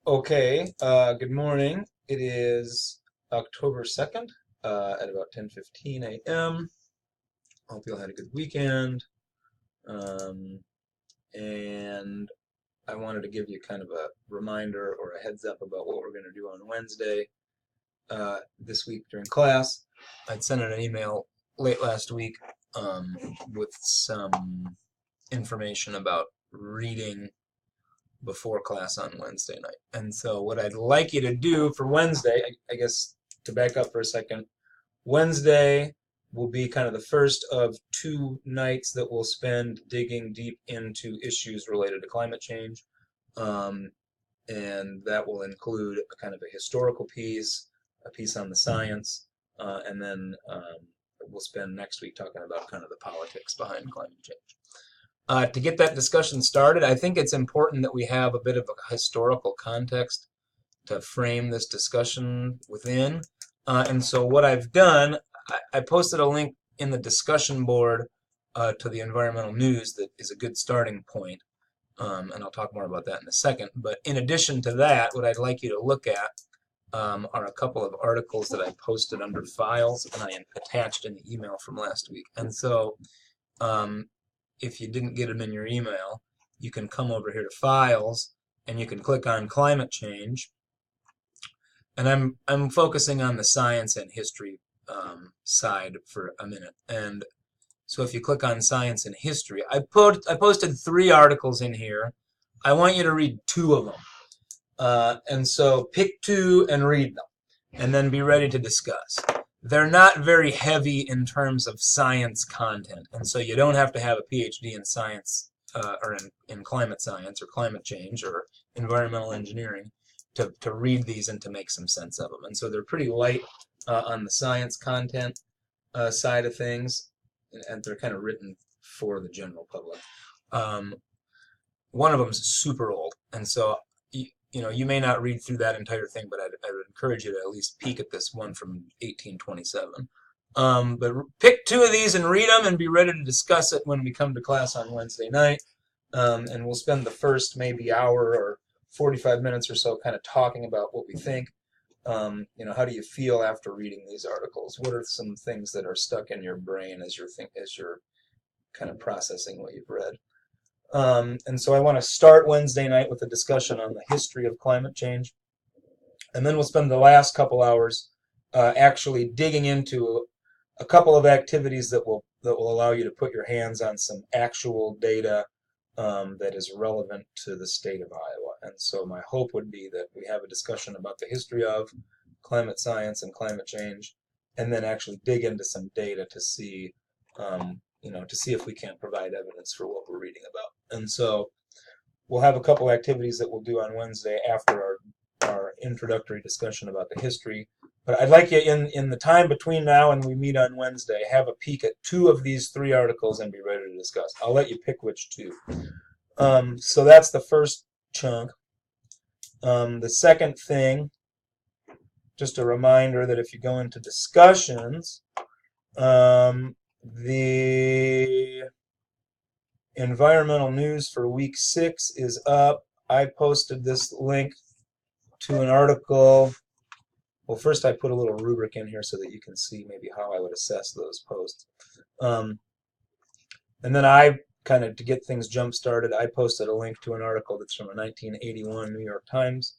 Okay, good morning. It is October 2nd at about 10:15 a.m. Hope you all had a good weekend. Um, and I wanted to give you kind of a reminder or a heads up about what we're going to do on Wednesday this week during class. I'd sent out an email late last week with some information about reading before class on Wednesday night. And so what I'd like you to do for Wednesday, I guess to back up for a second, Wednesday will be kind of the first of two nights that we'll spend digging deep into issues related to climate change. Um, and that will include a kind of a historical piece, a piece on the science, and then we'll spend next week talking about kind of the politics behind climate change. To get that discussion started, I think it's important that we have a bit of a historical context to frame this discussion within. And so what I've done, I posted a link in the discussion board to the environmental news that is a good starting point. And I'll talk more about that in a second. But in addition to that, what I'd like you to look at are a couple of articles that I posted under files and I attached in the email from last week. And so if you didn't get them in your email, you can come over here to Files, and you can click on Climate Change. And I'm focusing on the science and history side for a minute. And so if you click on Science and History, I posted 3 articles in here. I want you to read 2 of them. And so pick 2 and read them, and then be ready to discuss. They're not very heavy in terms of science content, and so you don't have to have a PhD in science or in climate science or climate change or environmental engineering to read these and to make some sense of them. And so they're pretty light on the science content side of things, and they're kind of written for the general public. One of them is super old, and so you may not read through that entire thing, but I would encourage you to at least peek at this one from 1827. But pick 2 of these and read them and be ready to discuss it when we come to class on Wednesday night. And we'll spend the first maybe hour or 45 minutes or so kind of talking about what we think. How do you feel after reading these articles? What are some things that are stuck in your brain as you're kind of processing what you've read? And so I want to start Wednesday night with a discussion on the history of climate change. And then we'll spend the last couple hours actually digging into a couple of activities that will allow you to put your hands on some actual data that is relevant to the state of Iowa. And so my hope would be that we have a discussion about the history of climate science and climate change, and then actually dig into some data to see if we can't provide evidence for what we're reading about. And so we'll have a couple activities that we'll do on Wednesday after our introductory discussion about the history. But I'd like you, in the time between now and we meet on Wednesday, have a peek at 2 of these 3 articles and be ready to discuss. I'll let you pick which 2. So that's the first chunk. The second thing, just a reminder that if you go into discussions, the environmental news for week 6 is up. I posted this link to an article. Well, first I put a little rubric in here so that you can see maybe how I would assess those posts. And then to get things jump started, I posted a link to an article that's from a 1981 New York Times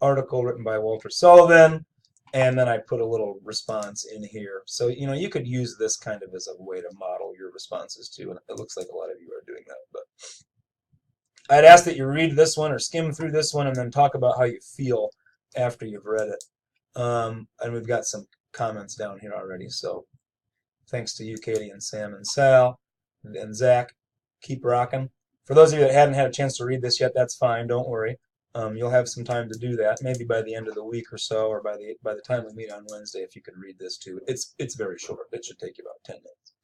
article written by Walter Sullivan. And then I put a little response in here. So, you could use this kind of as a way to model your responses too. And it looks like a lot of you are doing that. But I'd ask that you read this one or skim through this one and then talk about how you feel after you've read it. And we've got some comments down here already. So thanks to you, Katie and Sam and Sal and Zach. Keep rocking. For those of you that hadn't had a chance to read this yet, that's fine. Don't worry. You'll have some time to do that, maybe by the end of the week or so, or by the time we meet on Wednesday, if you could read this too. It's very short. It should take you about 10 minutes.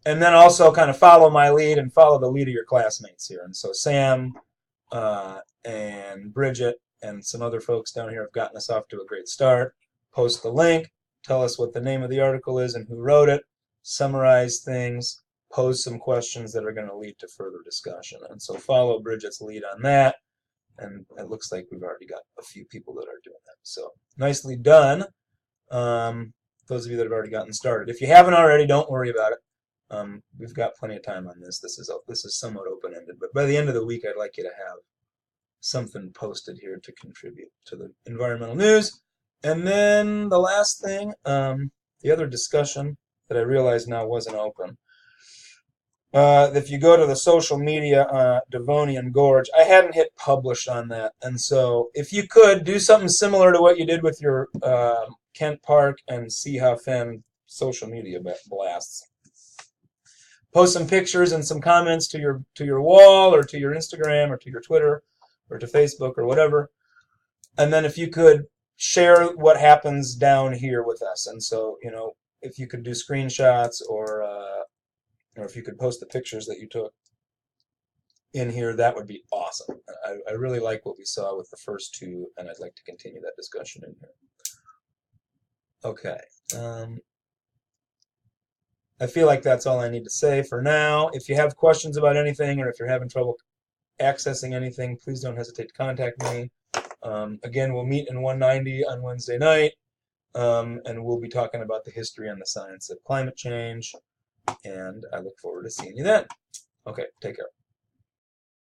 And then also kind of follow my lead and follow the lead of your classmates here. And so Sam and Bridget and some other folks down here have gotten us off to a great start. Post the link, tell us what the name of the article is and who wrote it, summarize things, pose some questions that are going to lead to further discussion. And so follow Bridget's lead on that. And it looks like we've already got a few people that are doing that. So nicely done. Those of you that have already gotten started. If you haven't already, don't worry about it. We've got plenty of time on this. This is somewhat open-ended, but by the end of the week, I'd like you to have something posted here to contribute to the environmental news. And then the last thing, the other discussion that I realize now wasn't open. If you go to the social media, Devonian Gorge, I hadn't hit publish on that, and so if you could do something similar to what you did with your Kent Park and Seeha Fen social media blasts. Post some pictures and some comments to your wall or to your Instagram or to your Twitter or to Facebook or whatever, and then if you could share what happens down here with us, and so if you could do screenshots or if you could post the pictures that you took in here, that would be awesome. I really like what we saw with the first two, and I'd like to continue that discussion in here. Okay. I feel like that's all I need to say for now. If you have questions about anything or if you're having trouble accessing anything, please don't hesitate to contact me. Again, we'll meet in 190 on Wednesday night, and we'll be talking about the history and the science of climate change. And I look forward to seeing you then. Okay, take care.